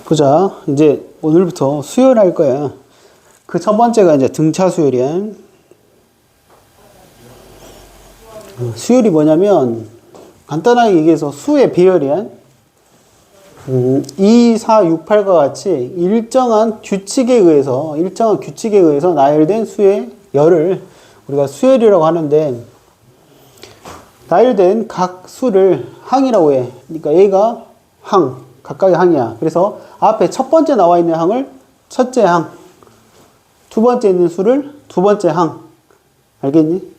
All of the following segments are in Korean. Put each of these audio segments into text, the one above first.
보자. 이제 오늘부터 수열할 거야. 그 첫 번째가 이제 등차 수열이야. 수열이 뭐냐면 간단하게 얘기해서 수의 배열이야. 2, 4, 6, 8과 같이 일정한 규칙에 의해서 나열된 수의 열을 우리가 수열이라고 하는데, 나열된 각 수를 항이라고 해. 그러니까 A가 항, 각각의 항이야. 그래서 앞에 첫 번째 나와 있는 항을 첫째 항, 두 번째 있는 수를 두 번째 항. 알겠니?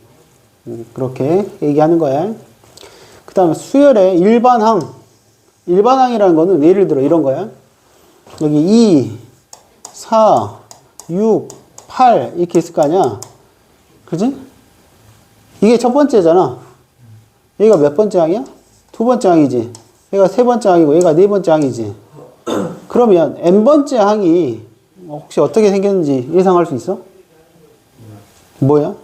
그렇게 얘기하는 거야. 그 다음에 수열의 일반항. 일반항이라는 거는 예를 들어 이런 거야. 여기 2, 4, 6, 8 이렇게 있을 거 아니야. 그지? 이게 첫 번째잖아. 얘가 몇 번째 항이야? 두 번째 항이지. 얘가 세 번째 항이고 얘가 네 번째 항이지. 그러면 n번째 항이 혹시 어떻게 생겼는지 예상할 수 있어? 뭐야?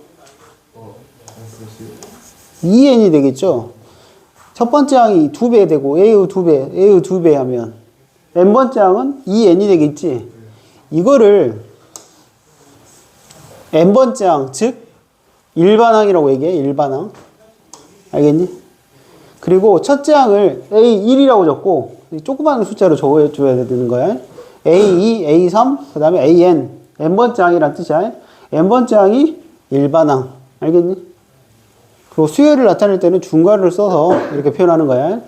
2n이 되겠죠? 첫 번째 항이 2배 되고 A의 2배, A의 2배 하면 n번째 항은 2n이 되겠지? 이거를 n번째 항, 즉 일반항이라고 얘기해. 일반항. 알겠니? 그리고 첫째 항을 A1이라고 적고 조그마한 숫자로 적어줘야 되는 거야. A2, A3, 그 다음에 AN. n번째 항이란 뜻이야. n번째 항이 일반항. 알겠니? 그리고 수열을 나타낼 때는 중괄호를 써서 이렇게 표현하는 거야.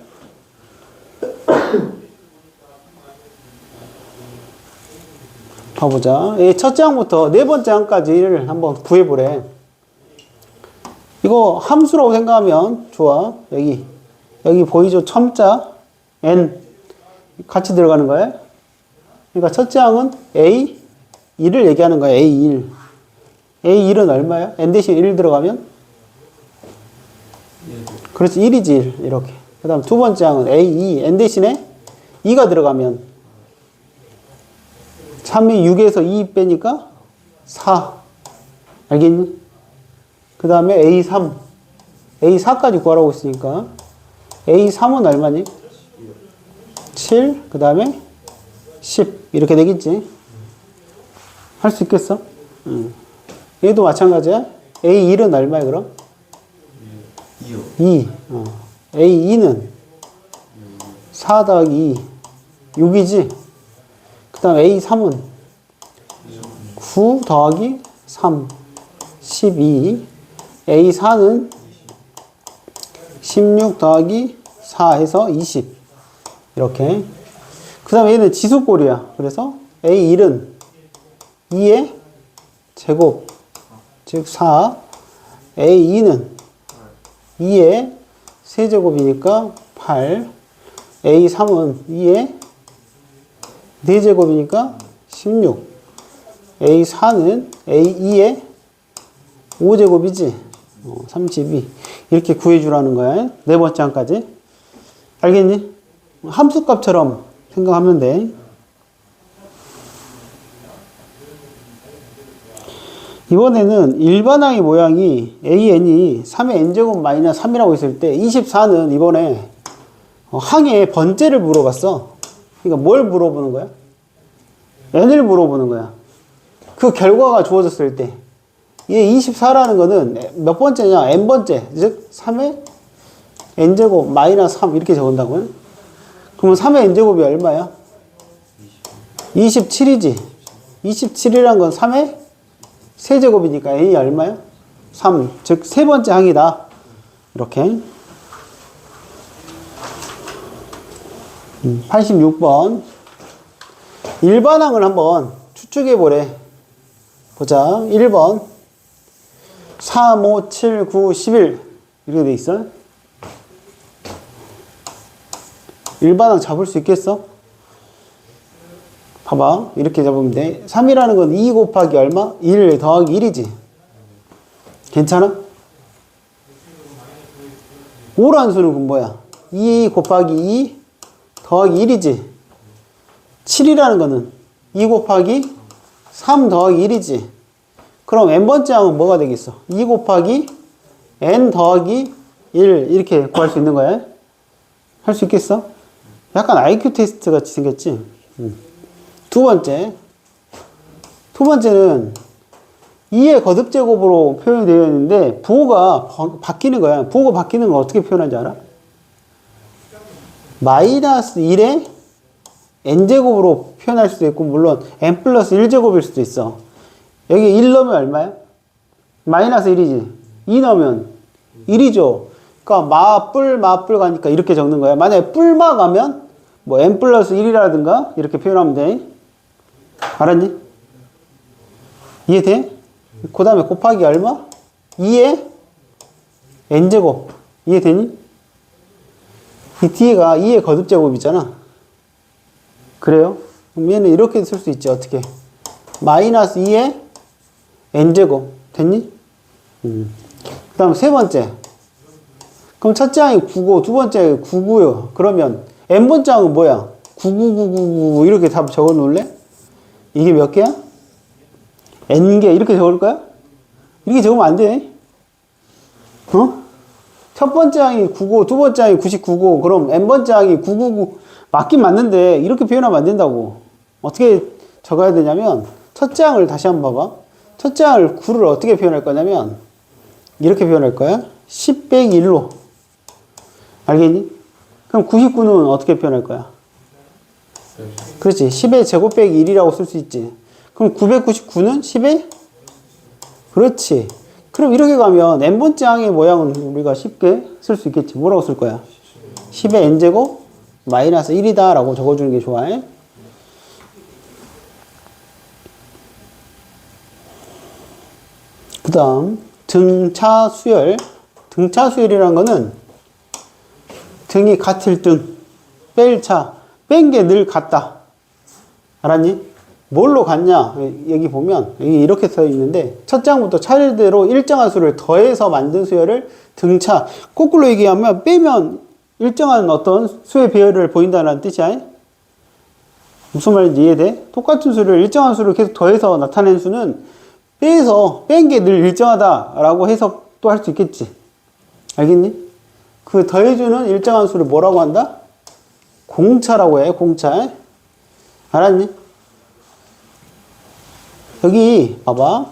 봐보자. 첫째 항부터 네 번째 항까지를 한번 구해보래. 이거 함수라고 생각하면 좋아. 여기 보이죠? 첨자 n 같이 들어가는 거야. 그러니까 첫째 항은 A1을 얘기하는 거야. A1. A1은 얼마야? n 대신 1 들어가면? 그렇지, 1이지, 1. 이렇게. 그 다음 두 번째 항은 A2. n 대신에 2가 들어가면 3이 6에서 2 빼니까 4. 알겠니? 그 다음에 A3. A4까지 구하라고 했으니까 A3은 얼마니? 7. 그 다음에 10. 이렇게 되겠지? 할 수 있겠어? 얘도 마찬가지야. A1은 얼마야, 그럼? 2. A2는 4 더하기 2. 6이지? 그 다음 A3은 9 더하기 3. 12. A4는 16 더하기 4 해서 20. 이렇게. 그 다음에 얘는 지수꼴이야. 그래서 A1은 2의 제곱, 즉 4. A2는 2의 세제곱이니까 8. A3은 2의 4제곱이니까 16. A4는 A2의 5제곱이지. 32. 이렇게 구해주라는 거야. 네 번째 항까지. 알겠니? 함수값처럼 생각하면 돼. 이번에는 일반항의 모양이 AN이 3의 n제곱 마이너스 3이라고 했을 때 24는 이번에 항의 번째를 물어봤어. 그러니까 뭘 물어보는 거야? n을 물어보는 거야. 그 결과가 주어졌을 때 얘 24라는 거는 몇 번째냐? n번째. 즉 3의 n제곱 마이너스 3 이렇게 적은다고요? 그러면 3의 n제곱이 얼마야? 27이지. 27이란 건 3의 세제곱이니까 n이 얼마야? 3. 즉 세 번째 항이다. 이렇게. 86번. 일반항을 한번 추측해 보래. 보자. 1번. 3, 5, 7, 9, 11. 이렇게 돼 있어. 일반항 잡을 수 있겠어? 봐봐. 이렇게 잡으면 돼. 3이라는 건 2 곱하기 얼마? 1 더하기 1이지. 괜찮아? 5라는 수는 그럼 뭐야? 2 곱하기 2 더하기 1이지. 7이라는 거는 2 곱하기 3 더하기 1이지. 그럼 n번째 항은 뭐가 되겠어? 2 곱하기 n 더하기 1 이렇게 구할 수 있는 거야. 할 수 있겠어? 약간 IQ 테스트 같이 생겼지? 두 번째는 2의 거듭제곱으로 표현이 되어 있는데 부호가 바뀌는 거야. 부호가 바뀌는 걸 어떻게 표현하는지 알아? 마이너스 1의 n제곱으로 표현할 수도 있고 물론 n 플러스 1제곱일 수도 있어. 여기 1 넣으면 얼마야? 마이너스 1이지. 2 넣으면 1이죠. 그러니까 마뿔 가니까 이렇게 적는 거야. 만약에 뿔마 가면 뭐 n 플러스 1이라든가 이렇게 표현하면 돼. 알았니? 이해돼? 그 다음에 곱하기 얼마? 2의 n제곱. 이해되니? 이 뒤에가 2의 거듭제곱이잖아. 그래요? 그럼 얘는 이렇게 쓸 수 있지. 어떻게? 마이너스 2의 n제곱. 됐니? 그 다음 세 번째. 그럼 첫째 항이 9고 두 번째 9고요. 그러면 n번째 항은 뭐야? 99999 이렇게 답 적어 놓을래? 이게 몇 개야? n개 이렇게 적을 거야? 이렇게 적으면 안 돼. 어? 첫 번째 항이 9고 두 번째 항이 99고 그럼 n번째 항이 999 맞긴 맞는데 이렇게 표현하면 안 된다고. 어떻게 적어야 되냐면 첫째 항을 다시 한번 봐봐. 첫째 항을 9를 어떻게 표현할 거냐면 이렇게 표현할 거야. 10 빼기 1로. 알겠니? 그럼 99는 어떻게 표현할 거야? 그렇지. 10의 제곱 빼기 1이라고 쓸 수 있지. 그럼 999는 10의? 그렇지. 그럼 이렇게 가면 n번째 항의 모양은 우리가 쉽게 쓸 수 있겠지. 뭐라고 쓸 거야? 10의 n제곱 마이너스 1이다 라고 적어주는 게 좋아. 그 다음 등차수열. 등차수열이라는 거는 등이 같을 등, 뺄 차, 뺀 게 늘 같다. 알았니? 뭘로 같냐? 여기 보면 여기 이렇게 써 있는데 첫 장부터 차례대로 일정한 수를 더해서 만든 수열을 등차. 거꾸로 얘기하면 빼면 일정한 어떤 수의 배열을 보인다는 뜻이야. 무슨 말인지 이해돼? 똑같은 수를 일정한 수를 계속 더해서 나타낸 수는 빼서 뺀 게 늘 일정하다라고 해석도 할 수 있겠지. 알겠니? 그 더해주는 일정한 수를 뭐라고 한다? 공차라고 해. 공차. 알았니? 여기 봐봐.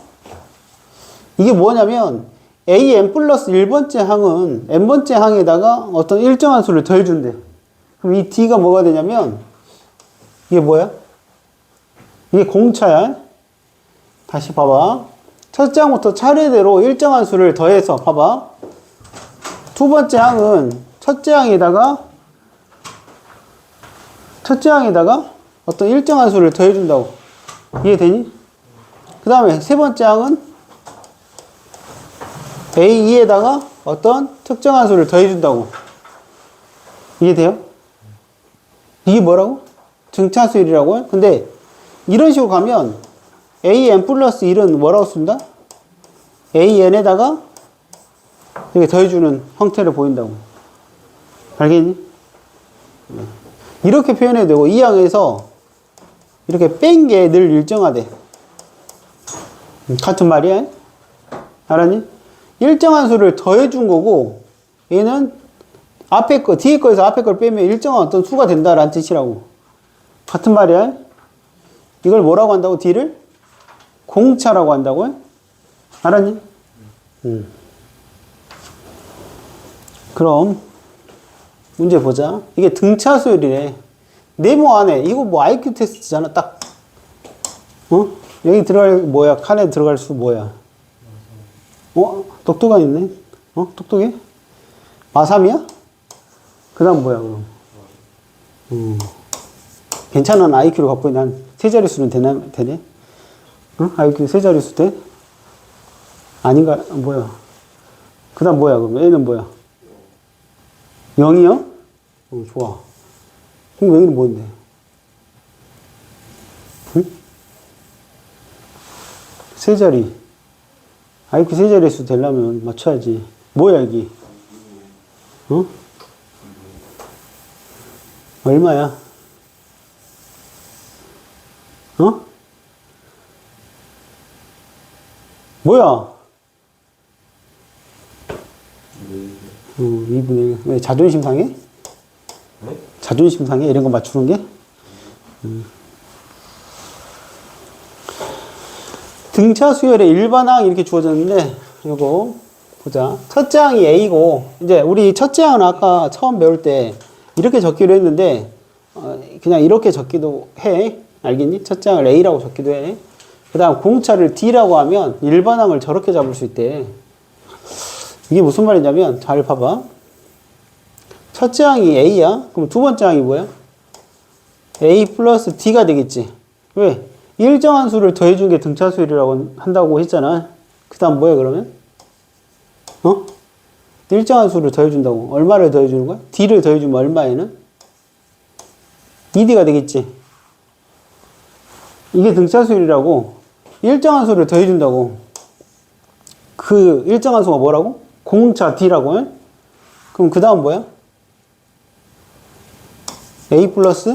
이게 뭐냐면 an 플러스 1번째 항은 n번째 항에다가 어떤 일정한 수를 더해준대. 그럼 이 d가 뭐가 되냐면 이게 뭐야? 이게 공차야. 다시 봐봐. 첫째 항부터 차례대로 일정한 수를 더해서 봐봐. 두 번째 항은 첫째 항에다가 어떤 일정한 수를 더해준다고. 이해되니? 그 다음에 세 번째 항은 A2에다가 어떤 특정한 수를 더해준다고. 이해돼요? 이게 뭐라고? 등차수열이라고 해? 근데 이런 식으로 가면 AN 플러스 1은 뭐라고 쓴다? AN에다가 이렇게 더해주는 형태를 보인다고. 알겠니? 이렇게 표현해도 되고 이 항에서 이렇게 뺀 게 늘 일정하대. 같은 말이야. 알았니? 일정한 수를 더해준 거고 얘는 앞에 거, 뒤에 거에서 앞에 걸 빼면 일정한 어떤 수가 된다라는 뜻이라고. 같은 말이야. 이걸 뭐라고 한다고? D를? 공차라고 한다고. 알았니? 그럼 문제 보자. 이게 등차수열이래. 네모 안에 이거 뭐 IQ 테스트잖아. 딱 여기 들어갈 뭐야? 칸에 들어갈 수 뭐야? 똑똑한 있네. 똑똑해? 마3이야? 그 다음 뭐야 그럼? 괜찮은 IQ를 갖고 있는 한 세 자릿수는 되네? IQ 세 자릿수 돼? 아닌가? 뭐야? 그 다음 뭐야 그럼? 얘는 뭐야? 0이요? 좋아. 그럼 여기는 뭔데? 응? 세 자리. IQ 세 자릿수 되려면 맞춰야지. 뭐야, 이게? 얼마야? 뭐야? 2분의 1. 왜 자존심 상해? 네? 자존심 상해? 이런 거 맞추는 게? 등차 수열의 일반항 이렇게 주어졌는데, 요거 보자. 첫째 항이 A고, 이제 우리 첫째 항은 아까 처음 배울 때 이렇게 적기로 했는데, 그냥 이렇게 적기도 해. 알겠니? 첫째 항을 A라고 적기도 해. 그 다음 공차를 D라고 하면 일반항을 저렇게 잡을 수 있대. 이게 무슨 말이냐면, 잘 봐봐. 첫째 항이 A야? 그럼 두 번째 항이 뭐야? A 플러스 D가 되겠지. 왜? 일정한 수를 더해준 게 등차수열이라고 한다고 했잖아. 그 다음 뭐야, 그러면? 일정한 수를 더해준다고. 얼마를 더해주는 거야? D를 더해주면 얼마에는? 2D가 되겠지. 이게 등차수열이라고. 일정한 수를 더해준다고. 그 일정한 수가 뭐라고? 공차 D라고. 해? 그럼 그 다음 뭐야? A 플러스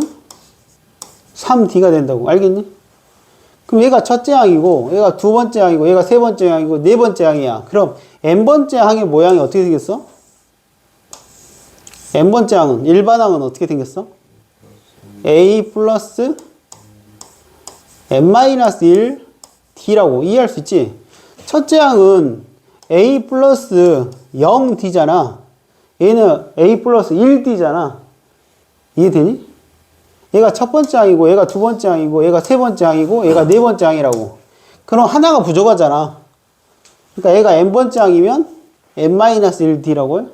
3D가 된다고. 알겠니? 그럼 얘가 첫째 항이고, 얘가 두 번째 항이고, 얘가 세 번째 항이고, 네 번째 항이야. 그럼 n번째 항의 모양이 어떻게 생겼어? n번째 항은, 일반항은 어떻게 생겼어? A 플러스 n-1 D라고 이해할 수 있지? 첫째 항은 A 플러스 0D잖아. 얘는 A 플러스 1D잖아. 이해되니? 얘가 첫 번째 항이고, 얘가 두 번째 항이고, 얘가 세 번째 항이고, 얘가 네 번째 항이라고. 그럼 하나가 부족하잖아. 그러니까 얘가 n번째 항이면 n-1D라고 해.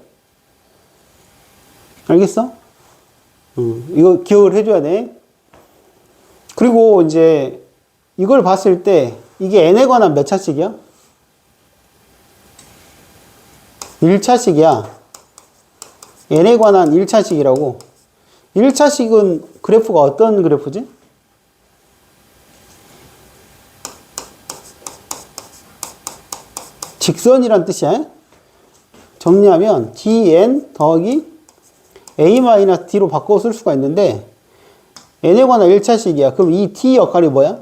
알겠어? 이거 기억을 해줘야 돼. 그리고 이제 이걸 봤을 때 이게 n에 관한 몇 차식이야? 1차식이야. n에 관한 1차식이라고. 1차식은 그래프가 어떤 그래프지? 직선이란 뜻이야. 정리하면 dn 더하기 a-d로 바꿔 쓸 수가 있는데 n에 관한 1차식이야. 그럼 이 d 역할이 뭐야?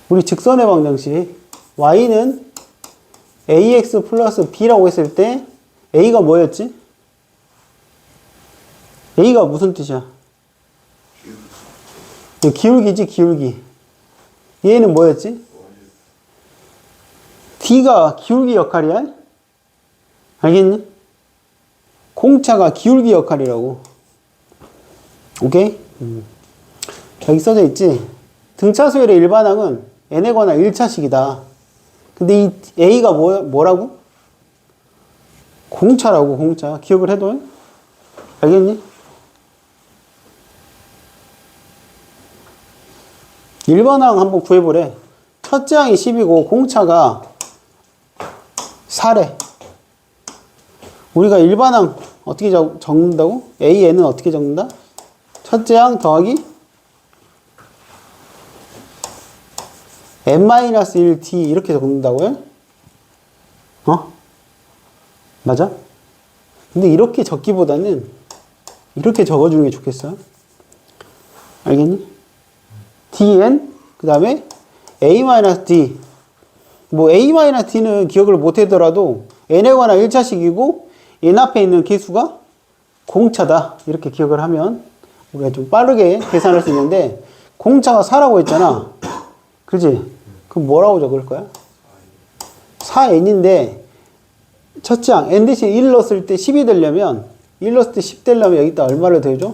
우리 직선의 방정식 y는 ax 플러스 b라고 했을 때 a가 뭐였지? A가 무슨 뜻이야? 기울기지, 기울기. 얘는 뭐였지? D가 기울기 역할이야? 알겠니? 공차가 기울기 역할이라고. 오케이? 여기 써져 있지? 등차수열의 일반항은 n에 관한 1차식이다. 근데 이 A가 뭐라고? 공차라고, 공차. 기억을 해둬. 알겠니? 일반항 한번 구해보래. 첫째 항이 10이고 공차가 4래. 우리가 일반항 어떻게 적는다고? AN은 어떻게 적는다? 첫째 항 더하기 n-1D 이렇게 적는다고요? 맞아? 근데 이렇게 적기보다는 이렇게 적어주는 게 좋겠어. 알겠니? dn 그 다음에 a-d 뭐 a-d는 기억을 못하더라도 n에 관한 1차식이고 n 앞에 있는 개수가 공차다 이렇게 기억을 하면 우리가 좀 빠르게 계산할 수 있는데 공차가 4라고 했잖아. 그지? 그럼 뭐라고 적을 거야? 4n인데 첫째 항 n 대신 1 넣었을 때 10이 되려면 1 넣었을 때 10 되려면 여기다 얼마를 더해줘?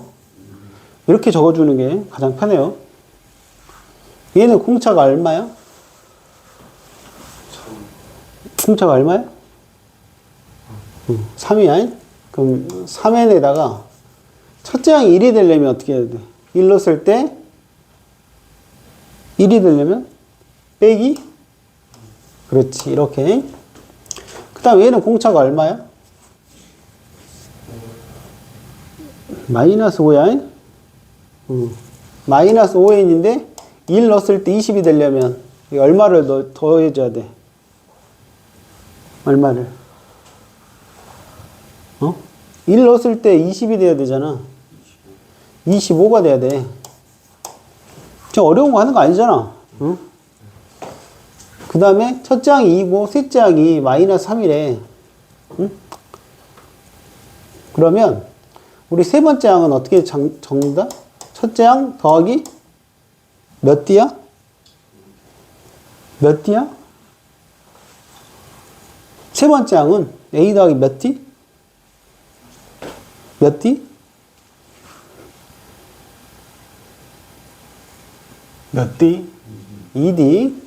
이렇게 적어주는 게 가장 편해요. 얘는 공차가 얼마야? 공차가 얼마야? 3이야? 그럼 3n에다가 첫째 항이 1이 되려면 어떻게 해야 돼? 1 넣었을 때 1이 되려면 빼기? 그렇지, 이렇게. 그 다음 얘는 공차가 얼마야? 마이너스 5야? 마이너스 5n인데 1 넣었을 때 20이 되려면 얼마를 더해줘야 돼? 얼마를? 1 넣었을 때 20이 돼야 되잖아. 25가 돼야 돼. 저 어려운 거 하는 거 아니잖아. 응? 그 다음에 첫째 항이 2고 셋째 항이 마이너스 3이래. 응? 그러면 우리 세 번째 항은 어떻게 적는다? 첫째 항 더하기 몇 D야? 몇 D야? 세 번째 항은 A 더하기 몇 D? 몇 D? 몇 D? 2D.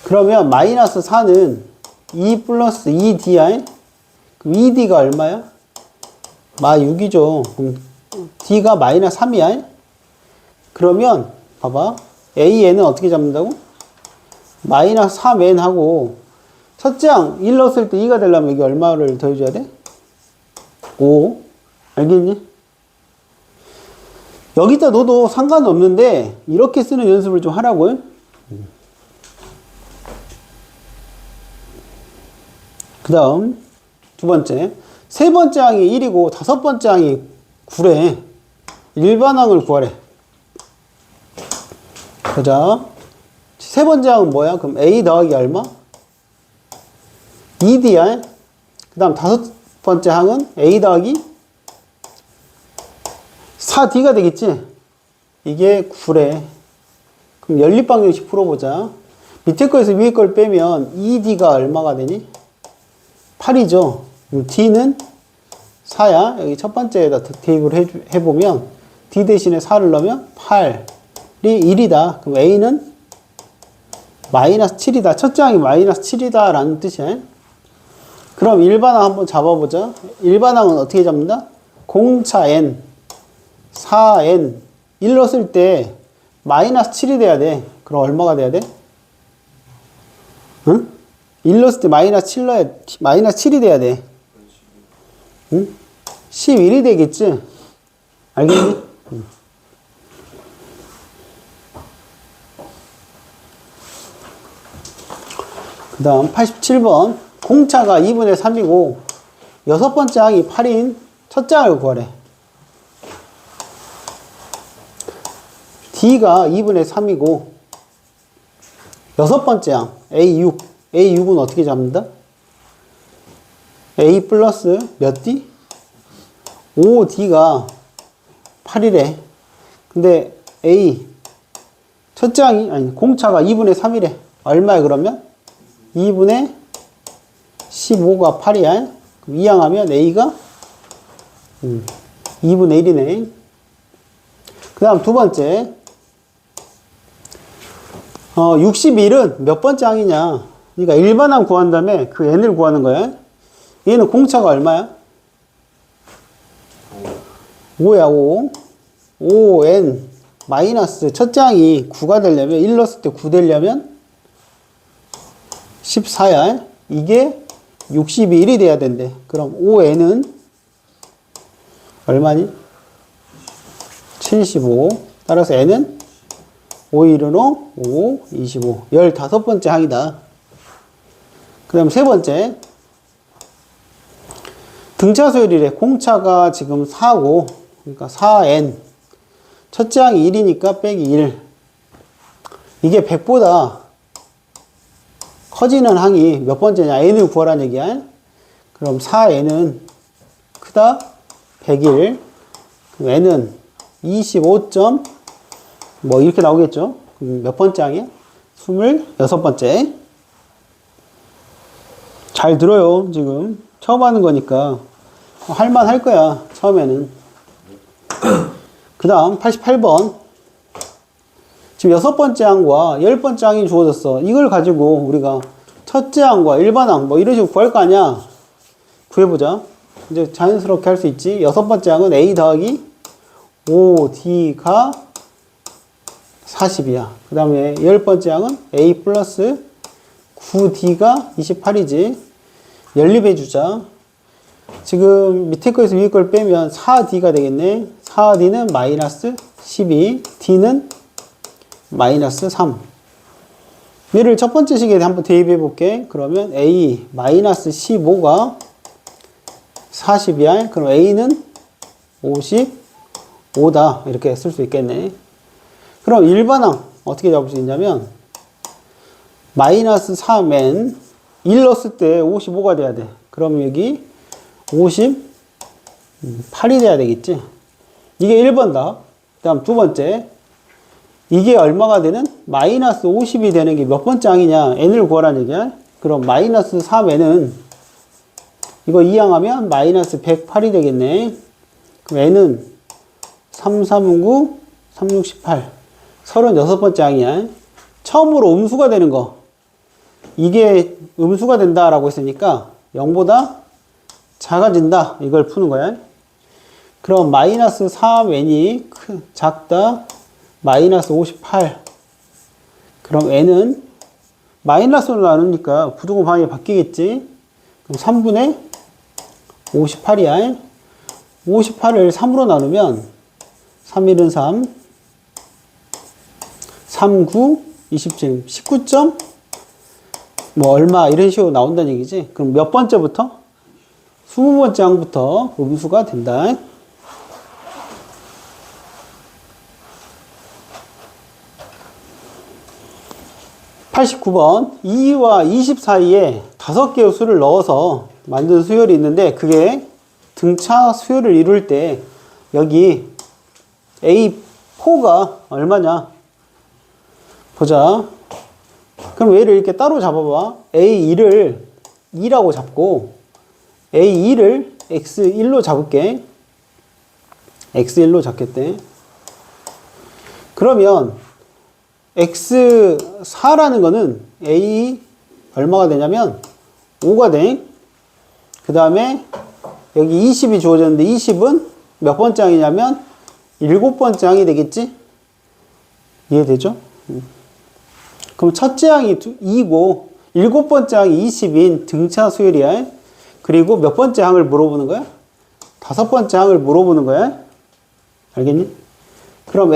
그러면 마이너스 4는 2 플러스 2D야. 그럼 2D가 얼마야? 마 6이죠. 그럼 D가 마이너스 3이야. 그러면 봐봐. AN은 어떻게 잡는다고? 마이너스 3N 하고 첫째 항 1 넣었을 때 2가 되려면 여기 얼마를 더해줘야 돼? 5. 알겠니? 여기다 넣어도 상관없는데 이렇게 쓰는 연습을 좀 하라고요. 그 다음 두 번째. 세 번째 항이 1이고 다섯 번째 항이 9래. 일반항을 구하래. 보자. 세 번째 항은 뭐야? 그럼 A 더하기 얼마? 2D야. 그 다음 다섯 번째 항은 A 더하기 4D가 되겠지? 이게 9래. 그럼 연립방정식 풀어보자. 밑에 거에서 위에 걸 빼면 2D가 얼마가 되니? 8이죠. 그럼 D는 4야. 여기 첫 번째에다 대입을 해보면 D 대신에 4를 넣으면 8이 1이다. 그럼 A는 마이너스 7이다. 첫째 항이 마이너스 7이다 라는 뜻이야. 그럼 일반항 한번 잡아보자. 일반항은 어떻게 잡는다? 공차 N 4N 1 넣었을 때 마이너스 7이 돼야 돼. 그럼 얼마가 돼야 돼? 응? 1 넣었을 때 마이너스 7 넣어야, 마이너스 7이 돼야 돼. 응? 11이 되겠지? 알겠니? 응. 그 다음 87번. 공차가 2분의 3이고 여섯 번째 항이 8인 첫째 항을 구하래. D가 2분의 3이고 여섯 번째 항 A6. A6은 어떻게 잡는다? A 플러스 몇 D? 5D가 8이래. 근데 A 첫째 항이 아니 공차가 2분의 3이래. 얼마야 그러면? 2분의 15가 8이야. 그럼 이항하면 A가 2분의 1이네. 그 다음 두 번째. 61은 몇 번째 항이냐? 그러니까 일반항 구한 다음에 그 n을 구하는 거야. 얘는 공차가 얼마야? 5야, 5. 5n 마이너스 첫째 항이 9가 되려면 1 넣었을 때 9 되려면 14야. 이게 61이 돼야 된대. 그럼 5n은 얼마니? 75. 따라서 n은 5, 1은 5, 5, 25. 15번째 항이다. 그 다음 세 번째. 등차수열이래. 공차가 지금 4고, 그러니까 4n. 첫째 항이 1이니까 빼기 1. 이게 100보다 커지는 항이 몇 번째냐? n을 구하라는 얘기야. 그럼 4n은 크다? 101. 그럼 n은 25. 뭐 이렇게 나오겠죠? 그럼 몇 번째 항이야? 26번째. 잘 들어요. 지금 처음 하는 거니까 할만 할 거야. 처음에는. 그 다음 88번. 지금 여섯 번째 항과 10번째 항이 주어졌어. 이걸 가지고 우리가 첫째 항과 일반항 뭐 이런 식으로 구할 거 아니야. 구해보자. 이제 자연스럽게 할 수 있지. 여섯 번째 항은 A 더하기 5D가 40이야. 그 다음에 10번째 항은 A 플러스 9D가 28이지. 연립해주자. 지금 밑에 거에서 위에 걸 빼면 4D가 되겠네. 4D는 마이너스 12, D는 마이너스 3. 얘를 첫 번째 식에 한번 대입해 볼게. 그러면 A 마이너스 15가 40이야. 그럼 A는 55다. 이렇게 쓸 수 있겠네. 그럼 일반항 어떻게 잡을 수 있냐면 마이너스 3n 1 넣었을 때 55가 돼야 돼. 그럼 여기 55 8이 돼야 되겠지. 이게 1번다. 그 다음 두 번째. 이게 얼마가 되는? 마이너스 50이 되는 게 몇 번째 항이냐? n을 구하라는 얘기야. 그럼 마이너스 3n은 이거 이항하면 마이너스 108이 되겠네. 그럼 n은 3, 3, 9, 3, 6, 18. 36번째 항이야. 처음으로 음수가 되는 거. 이게 음수가 된다라고 했으니까 0보다 작아진다. 이걸 푸는 거야. 그럼 마이너스 3n이 작다. 마이너스 58. 그럼 n은 마이너스로 나누니까 부등호 방향이 바뀌겠지. 그럼 3분의 58이야. 58을 3으로 나누면 3, 1은 3, 3, 9, 27, 19점 뭐 얼마 이런 식으로 나온다는 얘기지. 그럼 몇 번째부터? 20번째 항부터 음수가 된다. (89번) 2와 20 사이에 5개의 수를 넣어서 만든 수열이 있는데 그게 등차 수열을 이룰 때 여기 A4가 얼마냐 보자. 그럼 얘를 이렇게 따로 잡아봐. A2를 2라고 잡고 A2를 X1로 잡을게. X1로 잡겠대. 그러면 X4라는 거는 A 얼마가 되냐면 5가 돼. 그 다음에 여기 20이 주어졌는데 20은 몇 번째 항이냐면 7번째 항이 되겠지? 이해되죠? 그럼 첫째 항이 2고 7번째 항이 20인 등차 수열이야. 그리고 몇 번째 항을 물어보는 거야? 5번째 항을 물어보는 거야. 알겠니? 그럼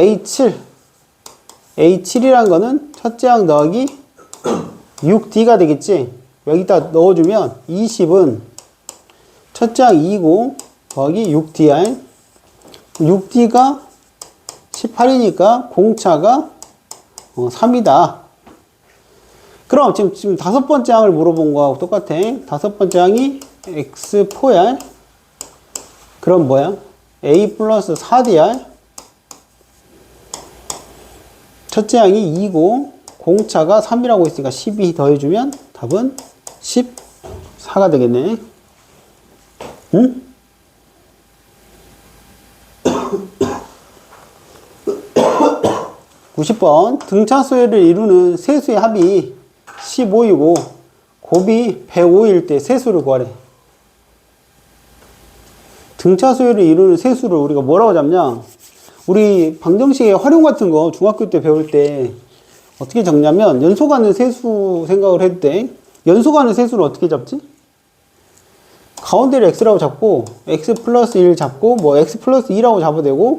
A7이란 거는 첫째 항 더하기 6D가 되겠지? 여기다 넣어주면 20은 첫째 항 2고 더하기 6D야. 6D가 18이니까 공차가 3이다. 그럼 지금 5번째 항을 물어본 거하고 똑같아. 5번째 항이 X4야. 그럼 뭐야? A 플러스 4D야. 첫째 항이 2고 공차가 3이라고 했으니까 12 더해주면 답은 14가 되겠네. 응? (90번) 등차 수열을 이루는 세수의 합이 15이고 곱이 105일 때 세수를 구하래. 등차 수열을 이루는 세수를 우리가 뭐라고 잡냐? 우리 방정식의 활용 같은 거 중학교 때 배울 때 어떻게 적냐면 연소 가는 세수 생각을 해도 돼. 연소 가는 세수를 어떻게 잡지? 가운데를 x라고 잡고 x 플러스 1 잡고 뭐 x 플러스 2라고 잡아도 되고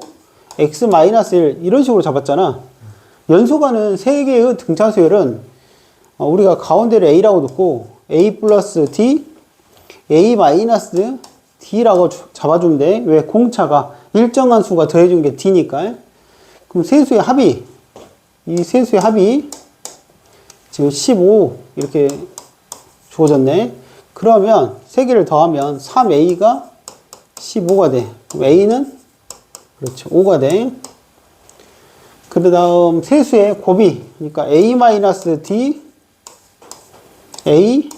x 마이너스 1 이런 식으로 잡았잖아. 연소 가는 세 개의 등차 수열은 우리가 가운데를 a라고 놓고 a 플러스 d, a 마이너스 d라고 잡아주면 돼. 왜? 공차가 일정한 수가 더해준 게 d니까. 그럼 세수의 합이, 이 세수의 합이 지금 15 이렇게 주어졌네. 그러면 세 개를 더하면 3a가 15가 돼. 그럼 a는 그렇죠 5가 돼. 그 다음 세수의 곱이, 그러니까 a 마이너스 d, a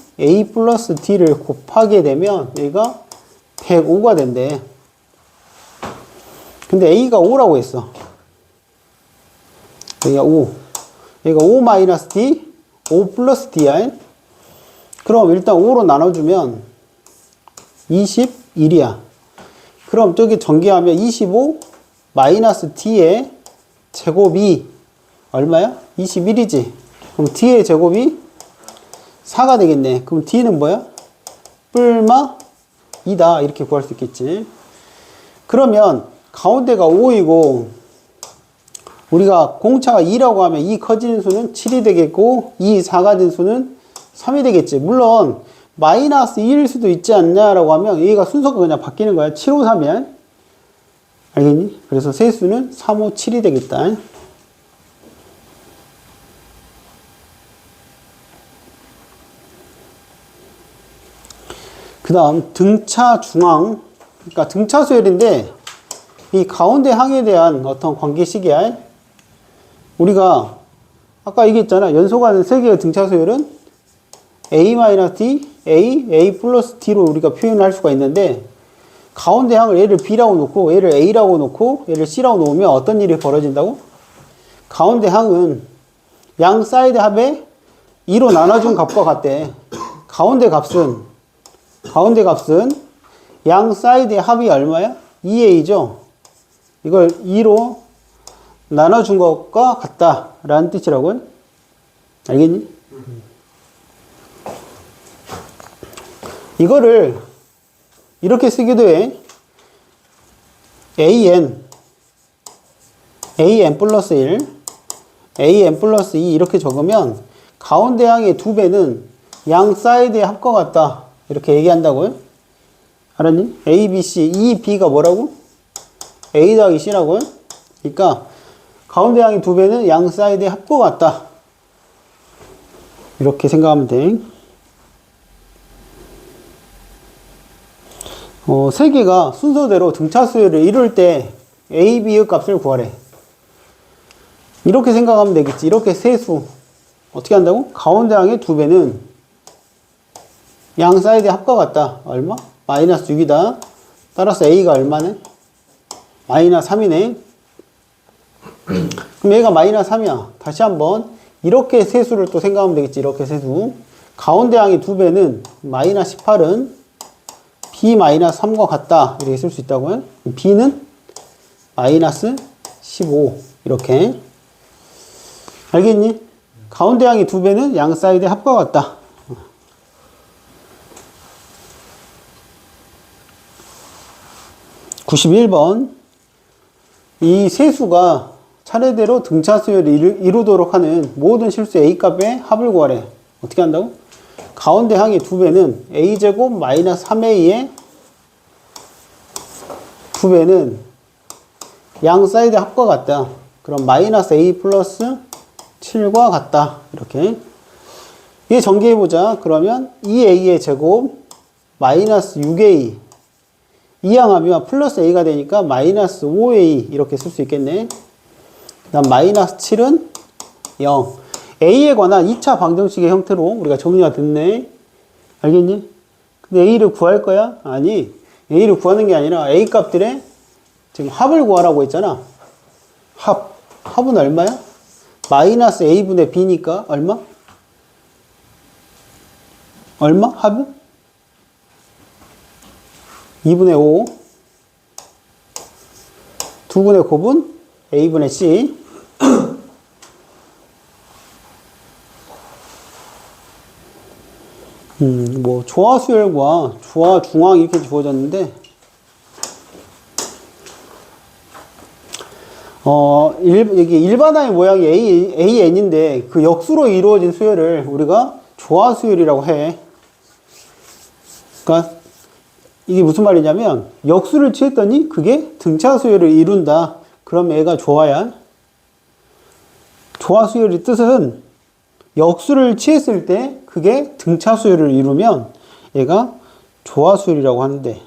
플러스 d를 곱하게 되면 얘가 105가 된대. 근데 a가 5라고 했어. 여기가 5. 여기가 5 마이너스 d, 5 플러스 d야. 그럼 일단 5로 나눠주면 21이야. 그럼 저기 전개하면 25 마이너스 d의 제곱이 얼마야? 21이지. 그럼 d의 제곱이 4가 되겠네. 그럼 d는 뭐야? 뿔마 2다. 이렇게 구할 수 있겠지. 그러면 가운데가 5이고 우리가 공차가 2라고 하면 2 커지는 수는 7이 되겠고 2 작아진 수는 3이 되겠지. 물론 마이너스 2일 수도 있지 않냐라고 하면 얘가 순서가 그냥 바뀌는 거야. 7, 5, 3이야. 알겠니? 그래서 세수는 3, 5, 7이 되겠다. 그 다음 등차 중앙 그러니까 등차 수열인데 이 가운데 항에 대한 어떤 관계식이야. 우리가 아까 얘기했잖아. 연소가는 세 개의 등차 수열은 A-D, A 플러스 D로 우리가 표현할 수가 있는데 가운데 항을 얘를 B라고 놓고 얘를 A라고 놓고 얘를 C라고 놓으면 어떤 일이 벌어진다고? 가운데 항은 양 사이드 합에 2로 나눠준 값과 같대. 가운데 값은 양 사이드의 합이 얼마야? 2A죠. 이걸 2로 나눠준 것과 같다 라는 뜻이라고요. 알겠니? 이거를 이렇게 쓰기도 해. AN 플러스 1 AN 플러스 2 이렇게 적으면 가운데 항의 2배는 양 사이드의 합과 같다 이렇게 얘기한다고요. 알았니? A, B, C, E, B가 뭐라고? A 더하기 C라고요. 그러니까 가운데 항의 2배는 양 사이드의 합과 같다 이렇게 생각하면 돼. 세 개가 순서대로 등차 수열을 이룰 때 A, B의 값을 구하래. 이렇게 생각하면 되겠지. 이렇게 세수 어떻게 한다고? 가운데 항의 2배는 양 사이드의 합과 같다. 얼마? 마이너스 6이다. 따라서 A가 얼마네? 마이너스 3이네. 그럼 얘가 마이너스 3이야. 다시 한번 이렇게 세수를 또 생각하면 되겠지. 이렇게 세수. 가운데 항의 2배는 마이너스 18은 B 마이너스 3과 같다. 이렇게 쓸 수 있다고요. B는 마이너스 15. 이렇게. 알겠니? 가운데 항의 2배는 양 사이드의 합과 같다. 91번. 이 세수가 차례대로 등차 수열을 이루도록 하는 모든 실수 A값의 합을 구하래. 어떻게 한다고? 가운데 항의 2배는 A제곱 마이너스 3A의 2배는 양 사이드 합과 같다. 그럼 마이너스 A 플러스 7과 같다. 이렇게. 이게 전개해보자. 그러면 2A의 제곱 마이너스 6A 이항하면 플러스 A가 되니까 마이너스 5A 이렇게 쓸 수 있겠네. 그 다음 마이너스 7은 0. A에 관한 2차 방정식의 형태로 우리가 정리가 됐네. 알겠니? 근데 A를 구할 거야? 아니. A를 구하는 게 아니라 A 값들의 지금 합을 구하라고 했잖아. 합은 얼마야? 마이너스 A분의 B니까 얼마? 얼마? 합은? 2분의 5. 2분의 곱은 A분의 C. 뭐 조화 수열과 조화 중앙 이렇게 주어졌는데 여기 일반화의 모양이 AN인데 그 역수로 이루어진 수열을 우리가 조화 수열이라고 해. 그러니까 이게 무슨 말이냐면 역수를 취했더니 그게 등차 수열을 이룬다. 그럼 얘가 조화야. 조화 수열의 뜻은 역수를 취했을 때 그게 등차 수열을 이루면 얘가 조화 수열이라고 하는데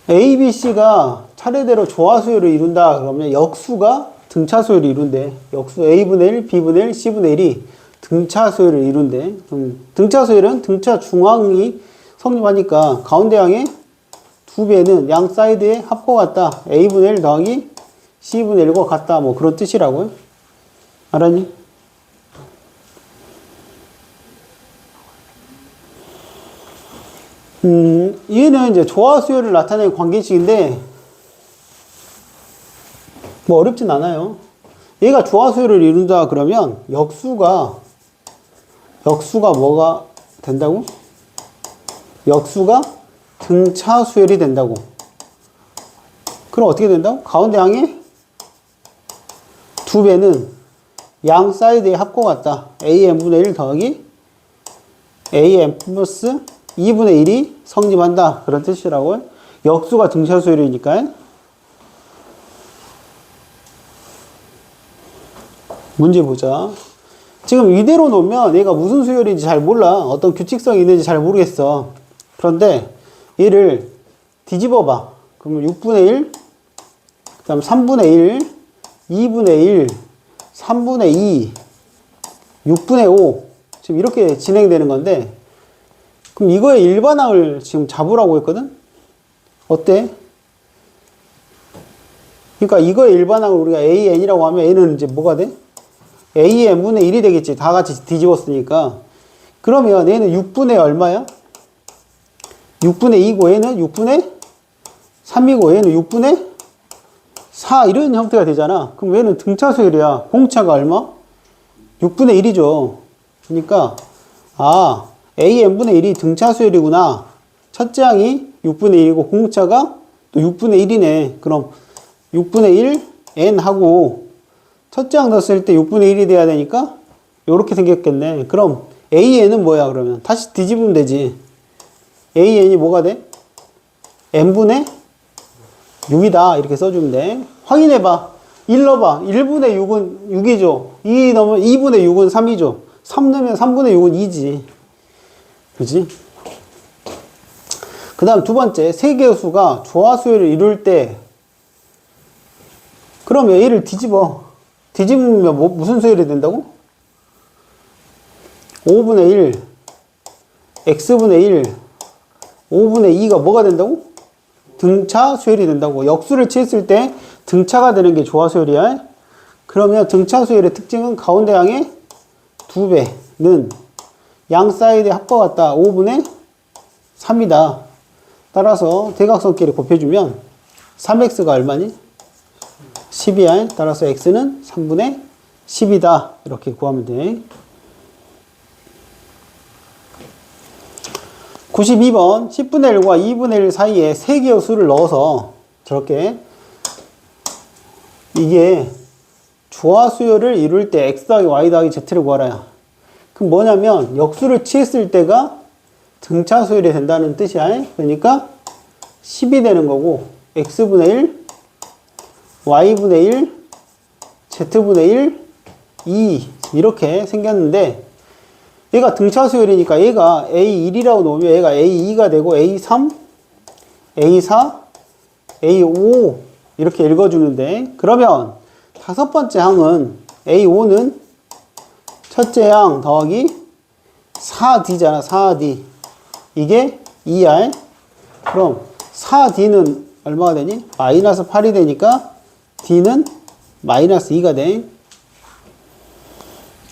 A, B, C가 차례대로 조화 수열을 이룬다 그러면 역수가 등차 수열을 이룬대. 역수 A분의 1, B분의 1, C분의 1이 등차 수열을 이룬대. 등차 수열은 등차 중앙이 성립하니까 가운데 항의 2배는 양 사이드의 합과 같다. A분의 1 더하기 C분의 1과 같다. 뭐 그런 뜻이라고요. 알았니? 얘는 이제 조화 수열을 나타내는 관계식인데 뭐 어렵진 않아요. 얘가 조화 수열을 이룬다 그러면 역수가 뭐가 된다고? 역수가 등차 수열이 된다고. 그럼 어떻게 된다고? 가운데 항의 2배는 양 사이드의 합과 같다. AN분의 1 더하기 AN 플러스 2분의 1이 성립한다. 그런 뜻이라고요. 역수가 등차 수열이니까. 문제 보자. 지금 이대로 놓으면 얘가 무슨 수열인지 잘 몰라. 어떤 규칙성이 있는지 잘 모르겠어. 그런데 얘를 뒤집어 봐. 그러면 6분의 1, 그 다음 3분의 1, 2분의 1, 3분의 2, 6분의 5. 지금 이렇게 진행되는 건데, 그럼 이거의 일반항을 지금 잡으라고 했거든? 어때? 그러니까 이거의 일반항을 우리가 AN이라고 하면 N은 이제 뭐가 돼? AN분의 1이 되겠지. 다 같이 뒤집었으니까. 그러면 얘는 6분의 얼마야? 6분의 2고 얘는 6분의 3이고 얘는 6분의 4 이런 형태가 되잖아. 그럼 얘는 등차 수열이야. 공차가 얼마? 6분의 1이죠. 그러니까 아 AN분의 1이 등차 수열이구나. 첫째 항이 6분의 1이고 공차가 또 6분의 1이네. 그럼 6분의 1 N 하고 첫째 항 넣었을 때 6분의 1이 돼야 되니까 요렇게 생겼겠네. 그럼 AN은 뭐야 그러면? 다시 뒤집으면 되지. AN이 뭐가 돼? N분의 6이다. 이렇게 써주면 돼. 확인해봐. 1 넣어봐. 1분의 6은 6이죠. 2 넣으면 2분의 6은 3이죠. 3 넣으면 3분의 6은 2지. 그지? 그 다음 두 번째. 세 개의 수가 조화수열을 이룰 때 그러면 얘를 뒤집어. 뒤집으면 무슨 수열이 된다고? 5분의 1, x분의 1, 5분의 2가 뭐가 된다고? 등차 수열이 된다고. 역수를 취했을 때 등차가 되는 게 조화수열이야. 그러면 등차 수열의 특징은 가운데 항의 2배는 양 사이드의 합과 같다. 5분의 3이다. 따라서 대각선끼리 곱해주면 3x가 얼마니? 10이야. 따라서 x는 3분의 10이다. 이렇게 구하면 돼. 92번 10분의 1과 2분의 1 사이에 3개의 수를 넣어서 저렇게 이게 조화수열을 이룰 때 x 더하기 y 더하기 z를 구하라. 그럼 뭐냐면 역수를 취했을 때가 등차 수열이 된다는 뜻이야. 그러니까 10이 되는 거고 x분의 1, y분의 1, z분의 1, 2 이렇게 생겼는데 얘가 등차 수열이니까 얘가 A1이라고 놓으면 얘가 A2가 되고 A3, A4, A5 이렇게 읽어주는데 그러면 다섯 번째 항은 A5는 첫째 항 더하기 4D잖아. 4D 이게 2R 그럼 4D는 얼마가 되니? 마이너스 8이 되니까 D는 마이너스 2가 돼.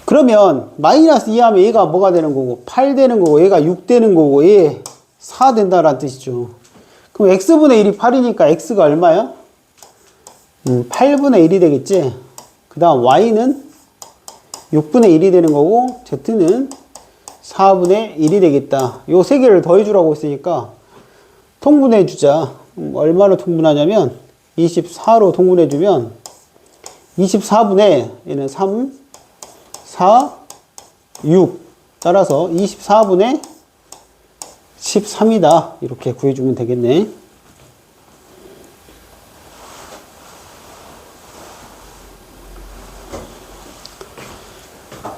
그러면 마이너스 2 하면 얘가 뭐가 되는 거고 8 되는 거고 얘가 6 되는 거고 얘 4 된다라는 뜻이죠. 그럼 x분의 1이 8이니까 x가 얼마야? 8분의 1이 되겠지. 그 다음 y는 6분의 1이 되는 거고 z는 4분의 1이 되겠다. 요 세 개를 더해주라고 했으니까 통분해 주자. 얼마로 통분하냐면 24로 통분해 주면 24분의 얘는 3 4, 6 따라서 24분의 13이다. 이렇게 구해주면 되겠네.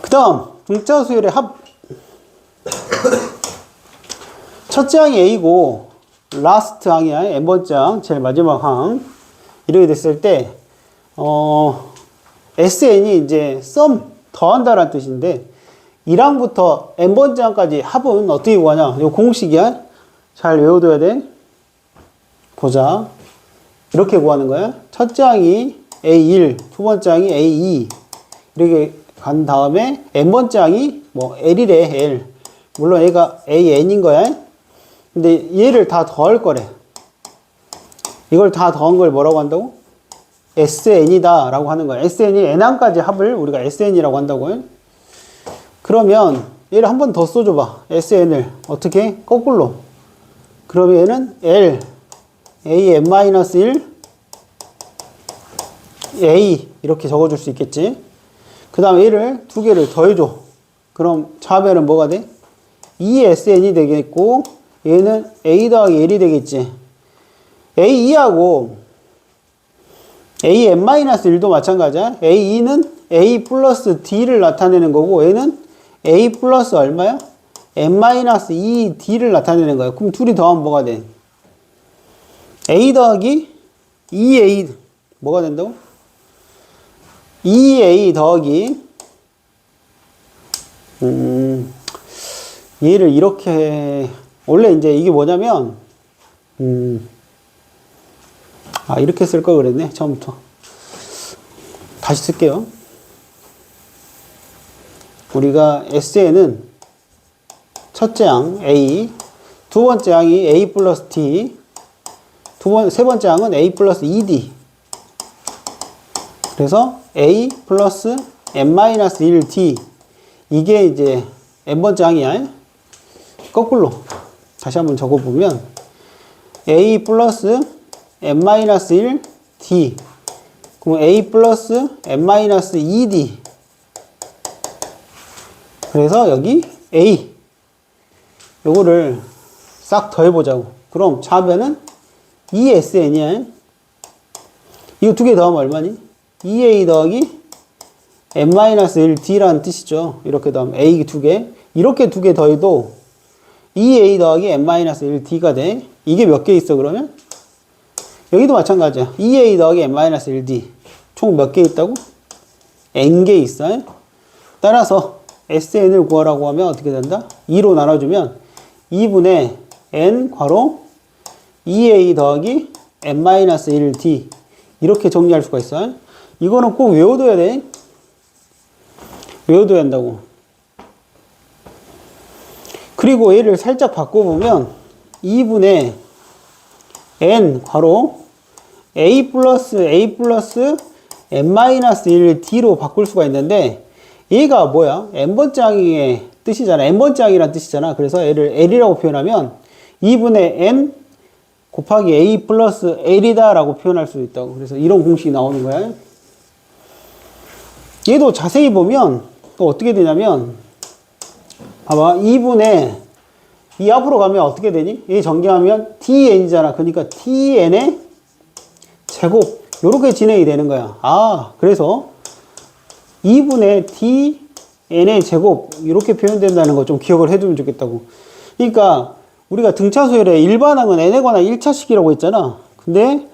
그 다음 등차 수열의 합 첫째 항이 A고 라스트 항이야. n번째 항, 제일 마지막 항 이렇게 됐을 때 SN이 이제 썸 더한다라는 뜻인데 1항부터 n번째 항까지 합은 어떻게 구하냐? 이 공식이야. 잘 외워둬야 돼. 보자. 이렇게 구하는 거야. 첫째 항이 A1, 두 번째 항이 A2 이렇게 간 다음에 n번째 항이 뭐 L이래. L. 물론 얘가 AN인 거야. 근데 얘를 다 더할 거래. 이걸 다 더한 걸 뭐라고 한다고? SN이다 라고 하는 거야. SN이 N항까지 합을 우리가 SN이라고 한다고요. 그러면 얘를 한 번 더 써줘봐. SN을 어떻게? 거꾸로. 그러면 얘는 L AN-1 A 이렇게 적어줄 수 있겠지. 그 다음에 얘를 두 개를 더해줘. 그럼 좌변은 뭐가 돼? 2SN이 되겠고 얘는 A 더하기 L이 되겠지. A2하고 AN-1도 마찬가지야. A2는 a 플러스 d를 나타내는 거고 얘는 a 플러스 얼마야? n-2d를 나타내는 거야. 그럼 둘이 더하면 뭐가 돼? a 더하기 2a 뭐가 된다고? 2a 더하기 얘를 이렇게 원래 이제 이게 뭐냐면 이렇게 쓸 걸 그랬네 처음부터. 다시 쓸게요. 우리가 S에는 첫째 항 A, 두 번째 항이 A 플러스 D, 세 번째 항은 A 플러스 ED. 그래서 A 플러스 n-1D. 이게 이제 n번째 항이야. 거꾸로 다시 한번 적어보면 A 플러스 n-1D. 그럼 A 플러스 n-2D. 그래서 여기 A. 요거를 싹 더해보자고. 그럼 좌변은 2SN이야. 이거 두 개 더하면 얼마니? 2A 더하기 n-1D라는 뜻이죠. 이렇게 더하면 A 두 개. 이렇게 두 개 더해도 2A 더하기 n-1D가 돼. 이게 몇 개 있어 그러면? 여기도 마찬가지야. 2A 더하기 n-1D. 총 몇 개 있다고? n개 있어. 따라서 SN을 구하라고 하면 어떻게 된다? 2로 나눠주면 2분의 n 괄호 2a 더하기 n-1d 이렇게 정리할 수가 있어. 이거는 꼭 외워둬야 돼. 외워둬야 한다고. 그리고 얘를 살짝 바꿔보면 2분의 n 괄호 a 플러스 n-1d로 바꿀 수가 있는데 얘가 뭐야? n번째 항의 뜻이잖아. n번째 항이란 뜻이잖아. 그래서 얘를 l이라고 표현하면 2분의 n 곱하기 a 플러스 l이다 라고 표현할 수 있다고. 그래서 이런 공식이 나오는 거야. 얘도 자세히 보면 또 어떻게 되냐면 봐봐. 2분의 이 앞으로 가면 어떻게 되니? 얘 전개하면 dn이잖아. 그러니까 dn의 제곱 요렇게 진행이 되는 거야. 그래서 2분의 dn의 제곱 이렇게 표현된다는 거 좀 기억을 해두면 좋겠다고. 그러니까 우리가 등차수열의 일반항은 n에 관한 1차식이라고 했잖아. 근데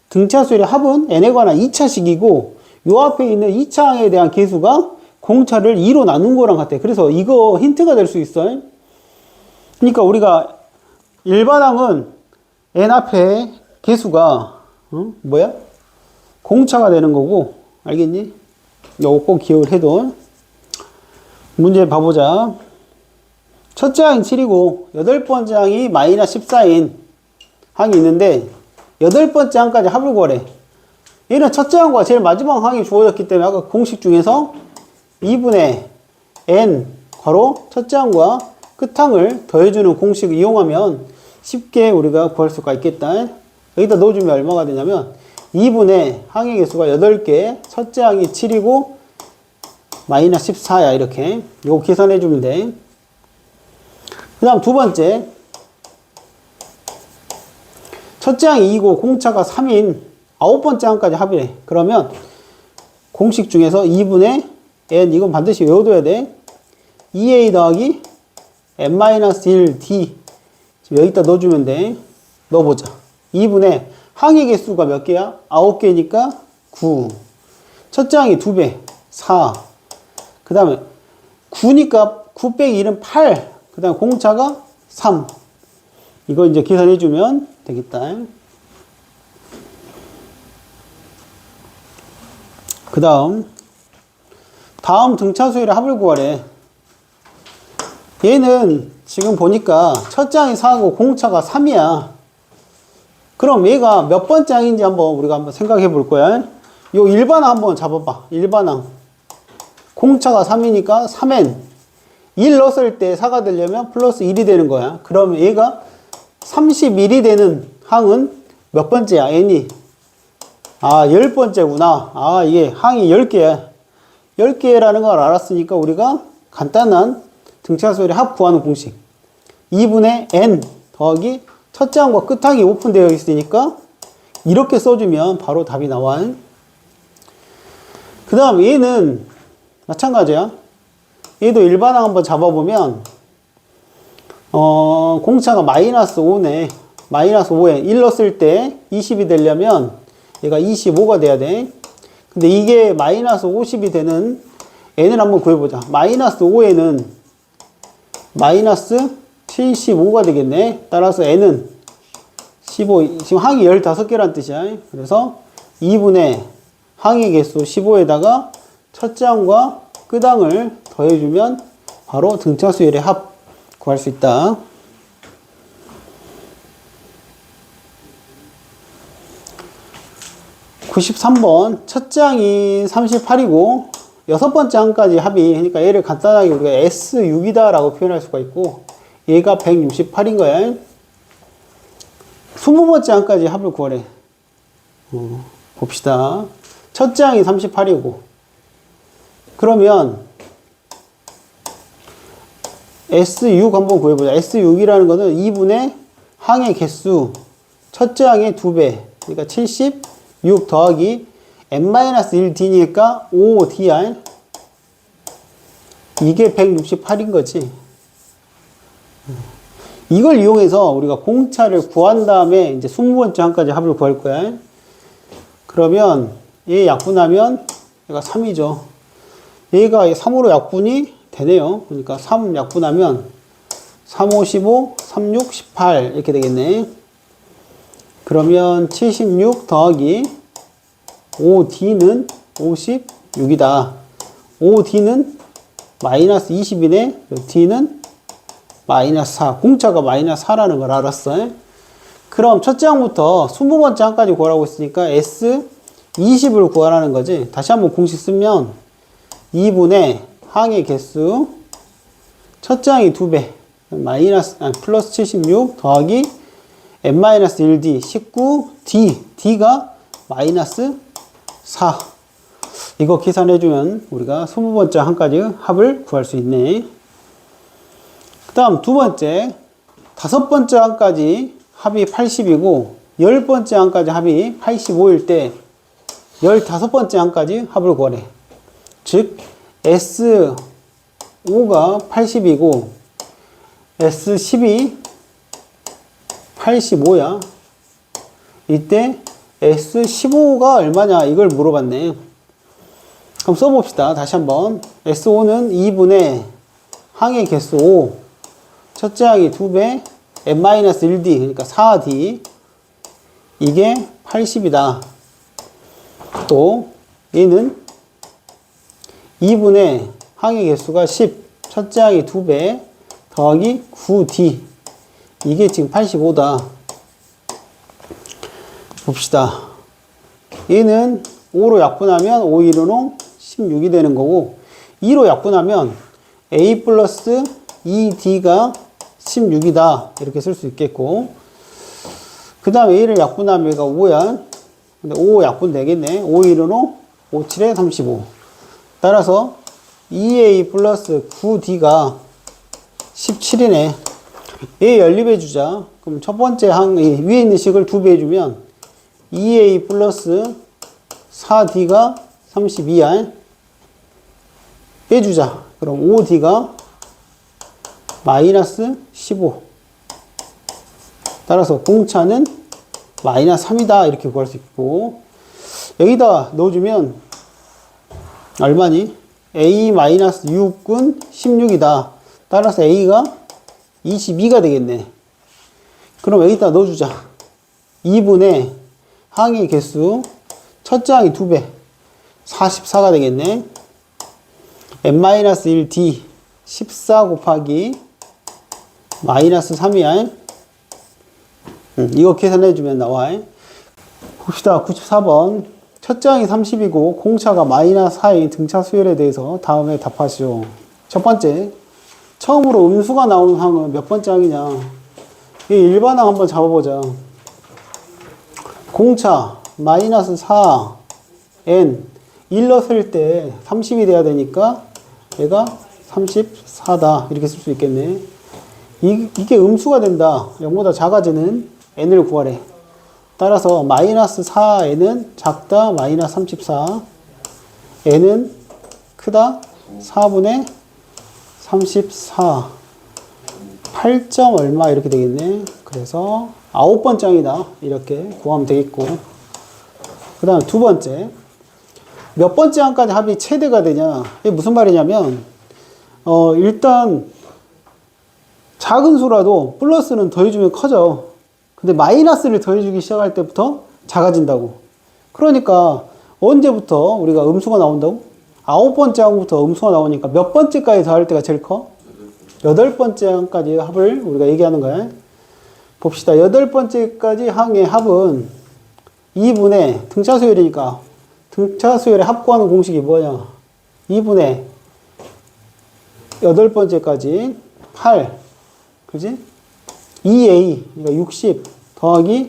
등차수열의 합은 n에 관한 2차식이고 요 앞에 있는 2차항에 대한 계수가 공차를 2로 나눈 거랑 같아. 그래서 이거 힌트가 될 수 있어. 그러니까 우리가 일반항은 n 앞에 계수가 뭐야? 공차가 되는 거고 알겠니? 요거 꼭 기억을 해둬. 문제 봐보자. 첫째 항이 7이고 여덟 번째 항이 마이너스 14인 항이 있는데 여덟 번째 항까지 합을 구하래. 얘는 첫째 항과 제일 마지막 항이 주어졌기 때문에 아까 공식 중에서 2분의 n 괄호 첫째 항과 끝항을 더해주는 공식을 이용하면 쉽게 우리가 구할 수가 있겠다. 여기다 넣어주면 얼마가 되냐면 2분의 항의 개수가 8개, 첫째 항이 7이고 마이너스 14야. 이렇게 이거 계산해 주면 돼. 그 다음 두 번째, 첫째 항이 2고 공차가 3인 9번째 항까지 합이래. 그러면 공식 중에서 2분의 n 이건 반드시 외워둬야 돼. 2a 더하기 n-1d 여기다 넣어주면 돼. 넣어보자. 2분의 항의 개수가 몇 개야? 9개니까 9. 첫째 항이 2배 4. 그 다음에 9니까 9 빼기 1은 8. 그 다음에 공차가 3. 이거 이제 계산해주면 되겠다. 그 다음 등차수열의 합을 구하래. 얘는 지금 보니까 첫째 항이 4고 공차가 3이야. 그럼 얘가 몇 번째 항인지 우리가 한번 생각해 볼 거야. 요 일반항 한번 잡아봐. 일반항. 공차가 3이니까 3n. 1 넣었을 때 4가 되려면 플러스 1이 되는 거야. 그럼 얘가 31이 되는 항은 몇 번째야? n이. 10번째구나. 이게 항이 10개야. 10개라는 걸 알았으니까 우리가 간단한 등차수열의 합 구하는 공식. 2분의 n 더하기 첫째 항과 끝항이 오픈되어 있으니까 이렇게 써주면 바로 답이 나와. 그 그 다음 얘는 마찬가지야. 얘도 일반항 한번 잡아보면 공차가 마이너스 5네. 마이너스 5에 1 넣었을 때 20이 되려면 얘가 25가 돼야 돼. 근데 이게 마이너스 50이 되는 n을 한번 구해보자. 마이너스 5에는 마이너스 75가 되겠네. 따라서 n은 15, 지금 항이 15개란 뜻이야. 그래서 2분의 항의 개수 15에다가 첫째 항과 끝항을 더해주면 바로 등차 수열의 합 구할 수 있다. (93번) 첫째 항이 38이고 여섯 번째 항까지 합이, 그러니까 얘를 간단하게 우리가 S6이다 라고 표현할 수가 있고 얘가 168인 거야. 20번째 항까지 합을 구하래. 봅시다. 첫째 항이 38이고 그러면 S6 한번 구해보자. S6이라는 거는 2분의 항의 개수 첫째 항의 2배, 그러니까 76 더하기 n-1d니까 5dr, 이게 168인 거지. 이걸 이용해서 우리가 공차를 구한 다음에 이제 20번째 항까지 합을 구할 거야. 그러면 얘 약분하면 얘가 3이죠. 얘가 3으로 약분이 되네요. 그러니까 3 약분하면 3, 5, 15, 3, 6, 18 이렇게 되겠네. 그러면 76 더하기 5d는 56이다. 5d는 마이너스 20이네. d는 마이너스 4. 공차가 마이너스 4라는 걸 알았어. 그럼 첫째 항부터 20번째 항까지 구하라고 했으니까 S20을 구하라는 거지. 다시 한번 공식 쓰면 2분의 항의 개수 첫째 항이 2배 플러스 76 더하기 n-1d 19d d가 마이너스 4. 이거 계산해주면 우리가 20번째 항까지 합을 구할 수 있네. 그 다음 두 번째, 다섯 번째 항까지 합이 80이고 10번째 항까지 합이 85일 때 15번째 항까지 합을 구하래. 즉 S5가 80이고 S10이 85야. 이때 S15가 얼마냐 이걸 물어봤네. 그럼 써봅시다. 다시 한번. S5는 2분의 항의 개수 5, 첫째 항이 2배 n-1d, 그러니까 4d, 이게 80이다. 또 얘는 2분의 항의 개수가 10, 첫째 항이 2배 더하기 9d, 이게 지금 85다. 봅시다. 얘는 5로 약분하면 5, 1은 16이 되는 거고 2로 약분하면 a 플러스 2d가 16이다 이렇게 쓸 수 있겠고, 그 다음에 a를 약분하면 얘가 5야. 근데 5 약분 되겠네. 5, 1은 5, 5, 7에 35. 따라서 2a 플러스 9d가 17이네. 얘 연립해 주자. 그럼 첫 번째 항 위에 있는 식을 2배 해주면 2a 플러스 4d가 32야. 빼주자. 그럼 5d가 마이너스 15. 따라서 공차는 마이너스 3이다. 이렇게 구할 수 있고, 여기다 넣어주면 얼마니? a 마이너스 6은 16이다. 따라서 a가 22가 되겠네. 그럼 여기다 넣어주자. 2분의 항의 개수 첫째 항이 2배 44가 되겠네. n-1d 14 곱하기 마이너스 3이야. 이거 계산해주면 나와. 봅시다. 94번. 첫째 항이 30이고 공차가 마이너스 4인 등차 수열에 대해서 다음에 답하시오. 첫 번째, 처음으로 음수가 나오는 항은 몇 번째 항이냐. 이 일반항 한번 잡아보자. 공차 마이너스 4 n 1 넣었을 때 30이 돼야 되니까 얘가 34다 이렇게 쓸 수 있겠네. 이게 음수가 된다. 0보다 작아지는 n을 구하래. 따라서 마이너스 4n은 작다 마이너스 34, n은 크다 4분의 34 8점 얼마 이렇게 되겠네. 그래서 9번째 항이다 이렇게 구하면 되겠고, 그 다음에 두 번째, 몇 번째 항까지 합이 최대가 되냐. 이게 무슨 말이냐면 일단 작은 수라도 플러스는 더해주면 커져. 근데 마이너스를 더해주기 시작할 때부터 작아진다고. 그러니까 언제부터 우리가 음수가 나온다고? 9번째 항부터 음수가 나오니까 몇 번째까지 더할 때가 제일 커? 8번째 항까지 합을 우리가 얘기하는 거야. 봅시다. 8번째까지 항의 합은 2분의 등차수열이니까 등차수열의 합 구하는 공식이 뭐냐? 2분의 8번째까지 8, 그지? 2a, 그러니까 60 더하기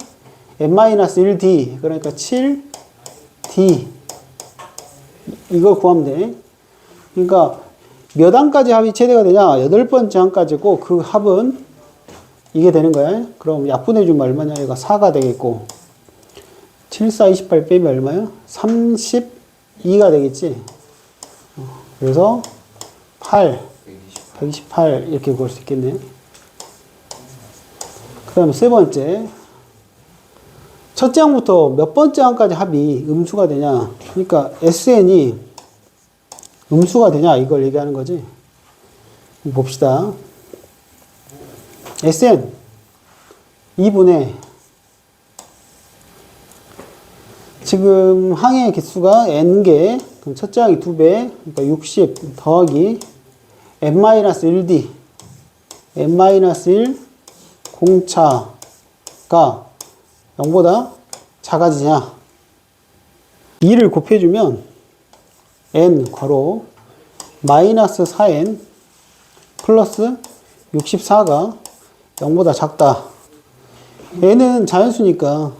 n-1d, 그러니까 7d. 이걸 구하면 돼. 그러니까 몇 항까지 합이 최대가 되냐? 8번째 항까지고 그 합은 이게 되는 거야. 그럼 약분해주면 얼마냐? 얘가 4가 되겠고 7, 4, 28 빼면 얼마야? 32가 되겠지. 그래서 8, 128 이렇게 구할 수 있겠네. 그 다음에 세 번째, 첫째 항부터 몇 번째 항까지 합이 음수가 되냐. 그러니까 SN이 음수가 되냐 이걸 얘기하는 거지. 봅시다. SN 2분의 지금 항의 개수가 n개, 그럼 첫째 항이 2배, 그러니까 60 더하기 n-1d, n-1 공차가 0보다 작아지냐. 2를 곱해주면 n 괄호 마이너스 4n 플러스 64가 0보다 작다. n은 자연수니까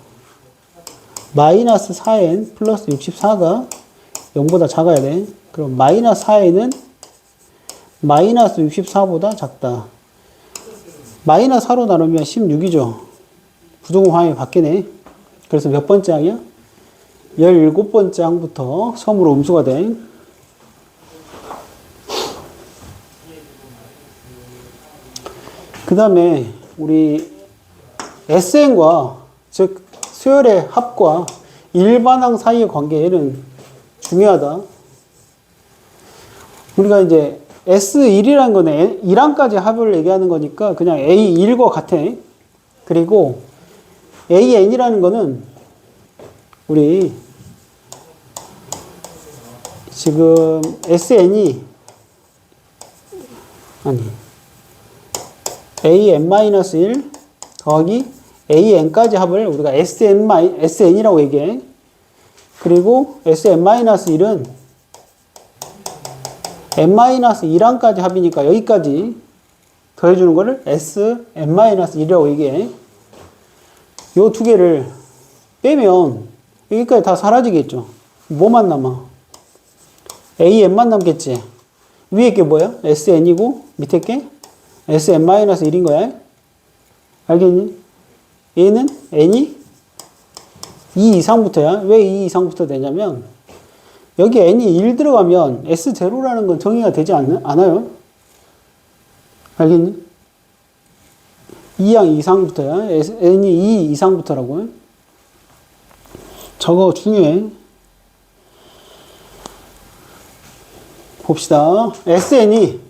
마이너스 4n 플러스 64가 0보다 작아야 돼. 그럼 마이너스 4n은 마이너스 64보다 작다. 마이너스 4로 나누면 16이죠. 부등호항이 바뀌네. 그래서 몇 번째 항이야? 17번째 항부터 처음으로 음수가 돼. 그 다음에 우리 SN과 즉 수열의 합과 일반항 사이의 관계는 중요하다. 우리가 이제 S1이라는 거는 1항까지 합을 얘기하는 거니까 그냥 A1과 같아. 그리고 AN이라는 거는 우리 지금 SN이 아니 AN-1 더하기 AN까지 합을 우리가 SN이라고 얘기해. 그리고 SN-1은 n-1항까지 합이니까 여기까지 더해주는 거를 SN-1이라고 얘기해. 요 두 개를 빼면 여기까지 다 사라지겠죠. 뭐만 남아? AN만 남겠지. 위에 게 뭐야? SN이고 밑에 게 SN-1인 거야. 알겠니? 얘는 n이 2 이상부터야. 왜 2 이상부터 되냐면 여기 n이 1 들어가면 S0라는 건 정의가 되지 않아요. 알겠니? 2항 이상부터야. n이 2 이상부터라고요. 저거 중요해. 봅시다. SN이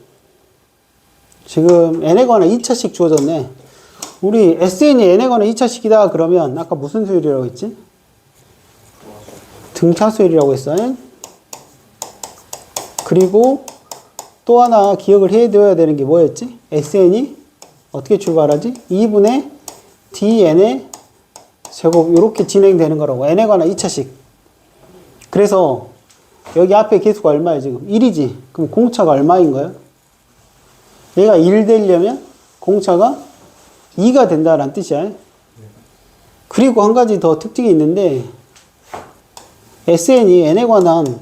지금 n에 관한 2차식 주어졌네. 우리 SN이 n에 관한 2차식이다 그러면 아까 무슨 수열이라고 했지? 등차 수열이라고 했어요. 그리고 또 하나 기억을 해둬야 되는 게 뭐였지? SN이 어떻게 출발하지? 2분의 dn의 제곱 이렇게 진행되는 거라고. n에 관한 2차식. 그래서 여기 앞에 개수가 얼마야 지금? 1이지. 그럼 공차가 얼마인 거야? 얘가 1 되려면 공차가 2가 된다라는 뜻이야. 그리고 한 가지 더 특징이 있는데 SN이 n에 관한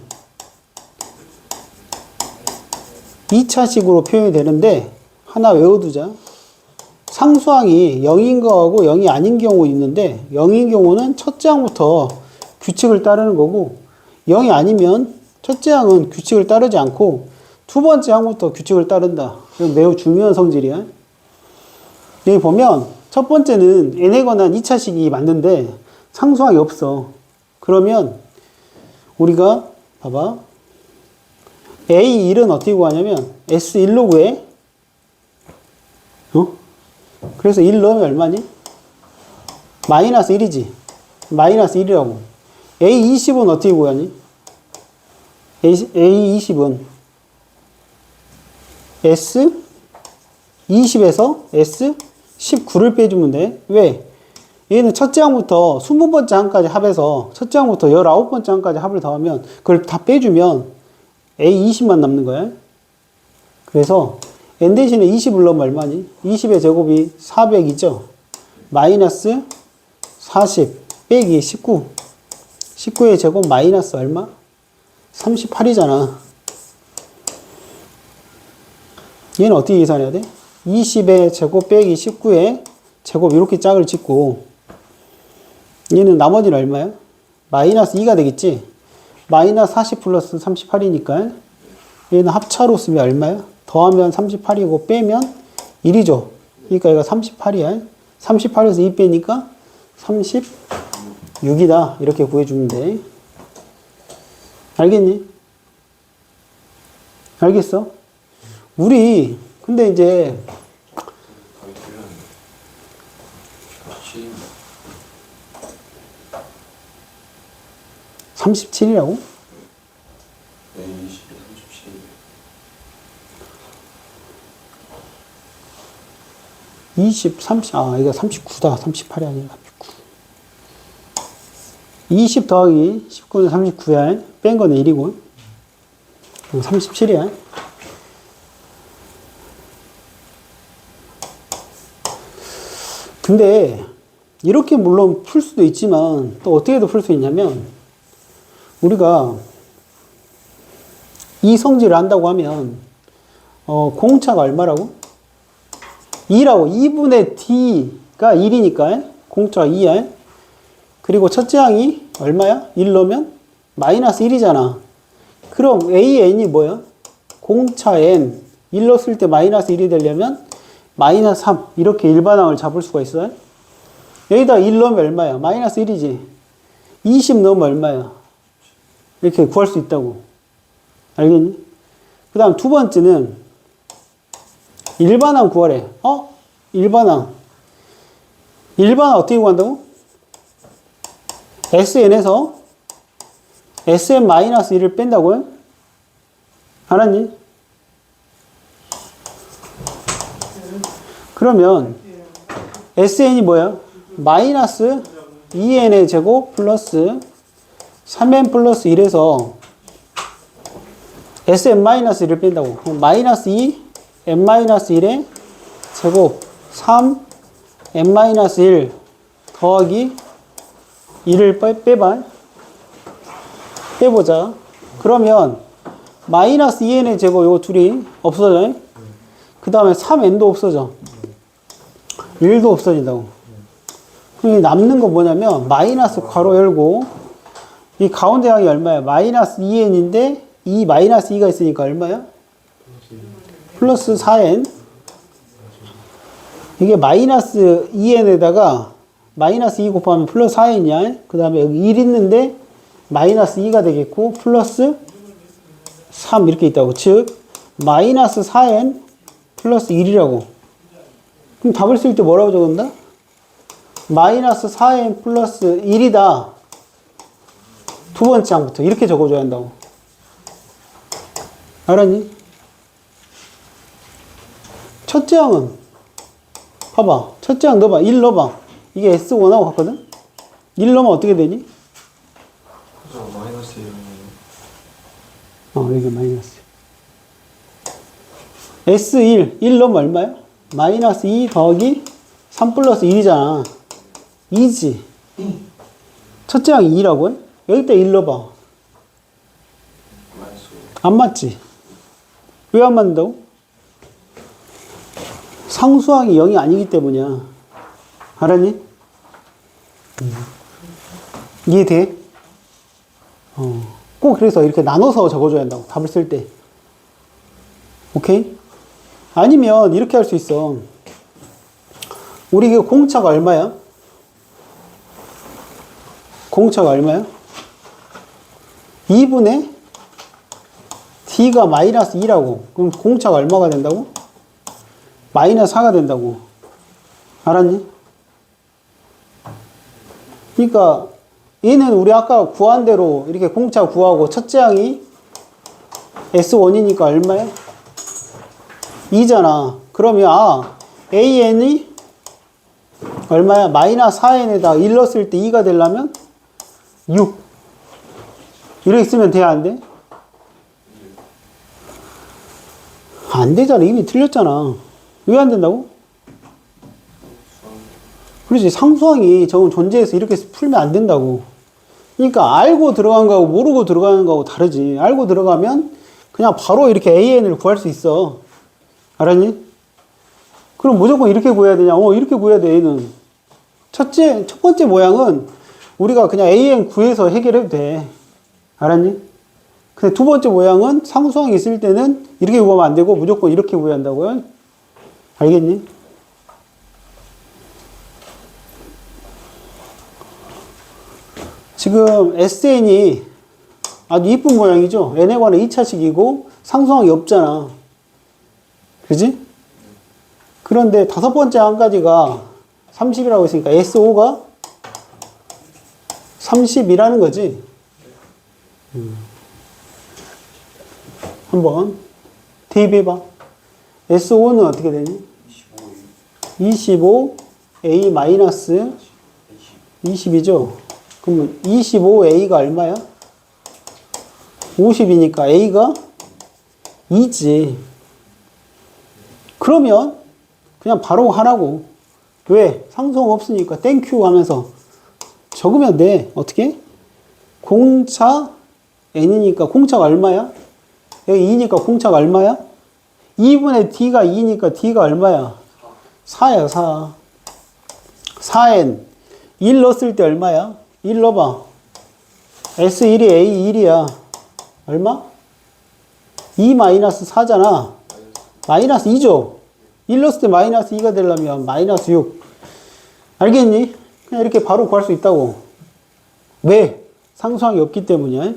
2차식으로 표현이 되는데 하나 외워두자. 상수항이 0인 거하고 0이 아닌 경우 있는데 0인 경우는 첫째 항부터 규칙을 따르는 거고 0이 아니면 첫째 항은 규칙을 따르지 않고 두 번째 항부터 규칙을 따른다. 이건 매우 중요한 성질이야. 여기 보면 첫 번째는 n에 관한 2차식이 맞는데 상수항이 없어. 그러면 우리가 봐봐. A1은 어떻게 구하냐면 S1로 구해. 그래서 1 넣으면 얼마니? 마이너스 1이지. 마이너스 1이라고. A20은 어떻게 구하니? A20은 S20에서 S19를 빼주면 돼. 왜? 얘는 첫째 항부터 20번째 항까지 합해서 첫째 항부터 19번째 항까지 합을 더하면 그걸 다 빼주면 A20만 남는 거야. 그래서 n 대신에 20을 넣으면 얼마니? 20의 제곱이 400이죠. 마이너스 40 빼기 19. 19의 제곱 마이너스 얼마? 38이잖아. 얘는 어떻게 계산해야 돼? 20의 제곱 빼기 19의 제곱 이렇게 짝을 짓고 얘는 나머지는 얼마야? 마이너스 2가 되겠지? 마이너스 40 플러스 38이니까 얘는 합차로 쓰면 얼마야? 더하면 38이고 빼면 1이죠. 그러니까 얘가 38이야. 38에서 2 빼니까 36이다. 이렇게 구해주면 돼. 알겠니? 알겠어? 우리 근데 이제 37이라고? 네, 20에 37. 20, 30, 이거 39다. 38이 아니라 39. 20 더하기 19는 39야. 뺀 거는 1이고. 37이야. 근데, 이렇게 물론 풀 수도 있지만, 또 어떻게도 풀 수 있냐면, 우리가 이 성질을 안다고 하면, 공차가 얼마라고? 2라고. 2분의 d가 1이니까, 공차가 2야. 그리고 첫째 항이 얼마야? 1 넣으면 마이너스 1이잖아. 그럼 A의 n이 뭐야? 공차 n. 1 넣었을 때 마이너스 1이 되려면 마이너스 3. 이렇게 일반항을 잡을 수가 있어요. 여기다 1 넣으면 얼마야? 마이너스 1이지. 20 넣으면 얼마야? 이렇게 구할 수 있다고. 알겠니? 그 다음 두 번째는 일반항 구하래. 일반항. 일반항 어떻게 구한다고? SN에서 SN-1을 뺀다고요? 알았니? 그러면 SN이 뭐야? 마이너스 2n의 제곱 플러스 3n 플러스 1에서 SN-1을 뺀다고. 그럼 마이너스 2 n-1의 제곱 3 n-1 더하기 2를 빼봐. 빼보자. 그러면 마이너스 2n의 제곱 요거 둘이 없어져. 그 다음에 3n도 없어져. 1도 없어진다고. 그럼 남는 거 뭐냐면 마이너스 괄호 열고 이 가운데 항이 얼마야? 마이너스 2n인데 이 마이너스 2가 있으니까 얼마야? 플러스 4n. 이게 마이너스 2n에다가 마이너스 2 곱하면 플러스 4n이야. 그 다음에 여기 1 있는데 마이너스 2가 되겠고 플러스 3 이렇게 있다고. 즉 마이너스 4n 플러스 1이라고. 그럼 답을 쓸 때 뭐라고 적은다? 마이너스 4n 플러스 1이다. 두 번째 항부터 이렇게 적어줘야 한다고. 알았니? 첫째 항은 봐봐. 첫째 항 넣어봐. 1 넣어봐. 이게 S1하고 같거든? 1 넣으면 어떻게 되니? 그죠, 마이너스 1이면. 여기 마이너스. S1, 1 넣으면 얼마야? 마이너스 2 더하기 3 플러스 1이잖아. 2지. 첫째 항이 2라고 해? 여기다 1 넣어봐. 안 맞지? 왜 안 맞는다고? 상수항이 0이 아니기 때문이야. 알았니? 이해돼? 꼭 그래서 이렇게 나눠서 적어줘야 한다고. 답을 쓸 때. 오케이? 아니면 이렇게 할 수 있어. 우리 이게 공차가 얼마야? 공차가 얼마야? 2분의 d가 마이너스 2라고. 그럼 공차가 얼마가 된다고? 마이너스 4가 된다고. 알았니? 그러니까 얘는 우리 아까 구한 대로 이렇게 공차 구하고 첫째 항이 S1이니까 얼마야? 2잖아. 그러면 AN이 얼마야? 마이너스 4n에다 1 넣었을 때 2가 되려면 6. 이렇게 쓰면 돼, 안 돼? 안 되잖아. 이미 틀렸잖아. 왜 안 된다고? 그렇지. 상수항이 저 존재해서 이렇게 풀면 안 된다고. 그러니까 알고 들어간 거하고 모르고 들어가는 거하고 다르지. 알고 들어가면 그냥 바로 이렇게 AN을 구할 수 있어. 알았니? 그럼 무조건 이렇게 구해야 되냐? 이렇게 구해야 돼, A는. 첫 번째 모양은 우리가 그냥 AN 구해서 해결해도 돼. 알았니? 근데 두 번째 모양은 상수항이 있을 때는 이렇게 구하면 안 되고 무조건 이렇게 구해야 한다고요. 알겠니? 지금 SN이 아주 이쁜 모양이죠? n에 관한 2차식이고 상수항이 없잖아. 그지? 그런데 다섯 번째 한 가지가 30이라고 했으니까 SO가 30이라는 거지. 한번 대입해봐. SO는 어떻게 되니? 25A 마이너스 20이죠? 그러면 25A가 얼마야? 50이니까 A가 2지. 그러면 그냥 바로 하라고. 왜? 상수항 없으니까 땡큐 하면서 적으면 돼. 어떻게? 공차 n이니까 공차가 얼마야? 여기 2니까 공차가 얼마야? 2분의 d가 2니까 d가 얼마야? 4야, 4. 4n. 1 넣었을 때 얼마야? 1 넣어봐. S1이 A1이야. 얼마? 2 마이너스 4잖아. 마이너스 2죠? 1 넣었을 때 마이너스 2가 되려면 마이너스 6. 알겠니? 그냥 이렇게 바로 구할 수 있다고. 왜? 상수항이 없기 때문이야.